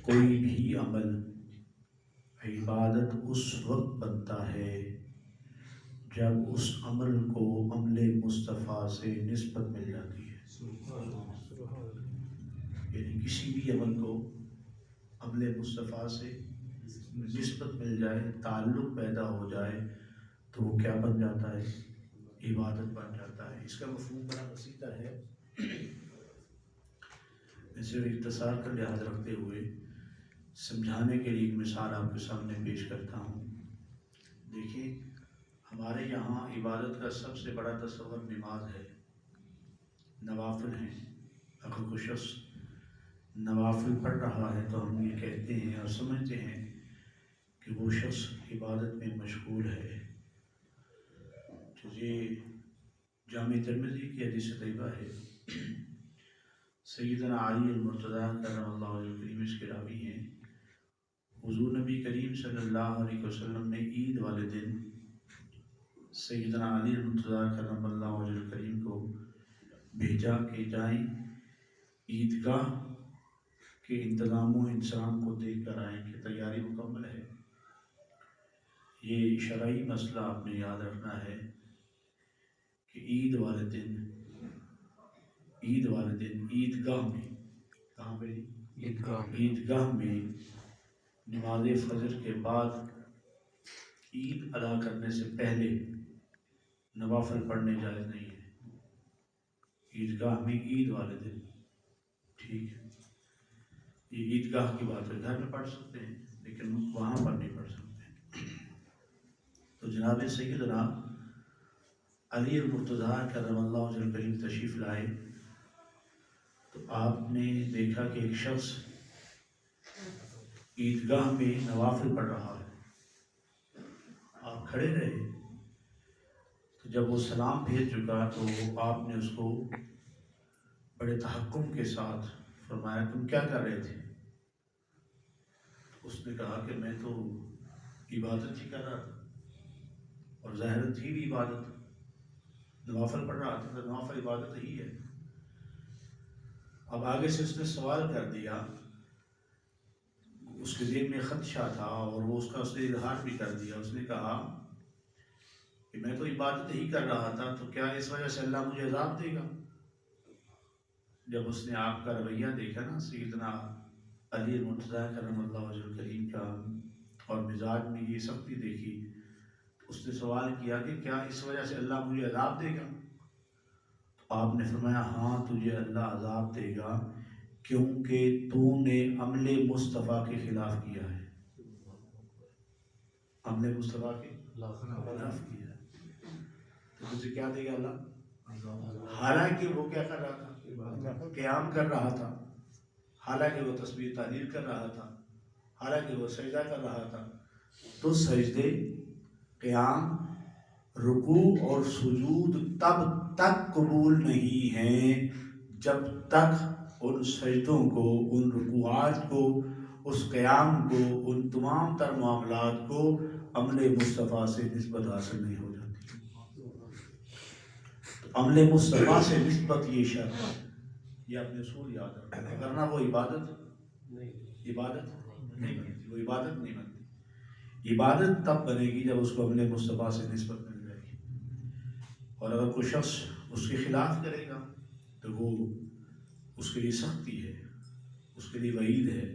کوئی بھی عمل عبادت اس وقت بنتا ہے جب اس عمل کو عمل مصطفیٰ سے نسبت مل جاتی ہے۔ یعنی کسی بھی عمل کو عمل مصطفیٰ سے نسبت مل جائے، تعلق پیدا ہو جائے تو وہ کیا بن جاتا ہے؟ عبادت بن جاتا ہے۔ اس کا مفہوم بڑا وسیع ہے، صرف اختصار کا لحاظ رکھتے ہوئے سمجھانے کے لیے ایک مثال آپ کے سامنے پیش کرتا ہوں۔ دیکھیں، ہمارے یہاں عبادت کا سب سے بڑا تصور نماز ہے، نوافل ہیں۔ اگر کوئی شخص نوافل پڑھ رہا ہے تو ہم یہ کہتے ہیں اور سمجھتے ہیں کہ وہ شخص عبادت میں مشغول ہے۔ تو یہ جامع ترمذی کی حدیث طیبہ ہے، سیدنا علی المرتضیٰ کرم اللہ وجہہ الکریم اس کے راوی ہیں۔ حضور نبی کریم صلی اللہ علیہ وسلم نے عید والے دن سیدنا علی المرتضیٰ کرم اللہ وجہہ الکریم کو بھیجا کہ جائیں عیدگاہ کے انتظام و انسان کو دیکھ کر آئیں کہ تیاری مکمل ہے۔ یہ شرعی مسئلہ آپ نے یاد رکھنا ہے کہ عید والے دن عیدگاہ میں، کہاں پہ؟ عیدگاہ میں نماز فجر کے بعد عید ادا کرنے سے پہلے نوافل پڑھنے جائز نہیں ہے۔ عیدگاہ میں عید والے دن، ٹھیک ہے، یہ عیدگاہ کی بات ہے، گھر میں پڑھ سکتے ہیں لیکن وہاں پر نہیں پڑھ سکتے۔ تو جناب سیدنا علی المرتضیٰ کرم اللہ وجہہ الکریم تشریف لائے تو آپ نے دیکھا کہ ایک شخص عیدگاہ میں نوافل پڑھ رہا ہے۔ آپ کھڑے رہے، تو جب وہ سلام بھیج چکا تو آپ نے اس کو بڑے تحکم کے ساتھ فرمایا، تم کیا کر رہے تھے؟ اس نے کہا کہ میں تو عبادت ہی کر رہا تھا، اور ظاہر تھی بھی عبادت، نوافل پڑھ رہا تھا تو نوافل عبادت ہی ہے۔ اب آگے سے اس نے سوال کر دیا، اس کے ذہن میں خدشہ تھا اور وہ اس نے اظہار بھی کر دیا۔ اس نے کہا کہ میں تو عبادت ہی کر رہا تھا، تو کیا اس وجہ سے اللہ مجھے عذاب دے گا؟ جب اس نے آپ کا رویہ دیکھا نا، سیدنا علی المرتضیٰ کرم اللہ وجہہ الکریم کا، اور مزاج میں یہ سختی دیکھی، اس نے سوال کیا کہ کیا اس وجہ سے اللہ مجھے عذاب دے گا؟ تو آپ نے فرمایا ہاں، تجھے اللہ عذاب دے گا کیونکہ تو نے عمل مصطفیٰ کے خلاف کیا ہے۔ عمل مصطفیٰ کے خلاف کیا ہے تو تجھے کیا دے گا اللہ؟ حالانکہ وہ کیا کر رہا تھا؟ قیام کر رہا تھا، حالانکہ وہ تسبیح تحلیل کر رہا تھا، حالانکہ وہ سجدہ کر رہا تھا۔ تو سجدے، قیام، رکوع اور سجود تب تک قبول نہیں ہیں جب تک ان سجدوں کو، ان رکوعات کو، اس قیام کو، ان تمام تر معاملات کو عمل مصطفیٰ سے نسبت حاصل نہیں ہو جاتی۔ تو عمل مصطفیٰ سے نسبت یہ شرط ہے، یہ اپنے اصول یاد رکھنا، ورنہ وہ عبادت نہیں بنتی، وہ عبادت نہیں بنتی۔ عبادت تب بنے گی جب اس کو عمل مصطفیٰ سے نسبت مل جائے گی، اور اگر کوئی شخص اس کے خلاف کرے گا تو وہ اس کے لیے سختی ہے، اس کے لیے وعید ہے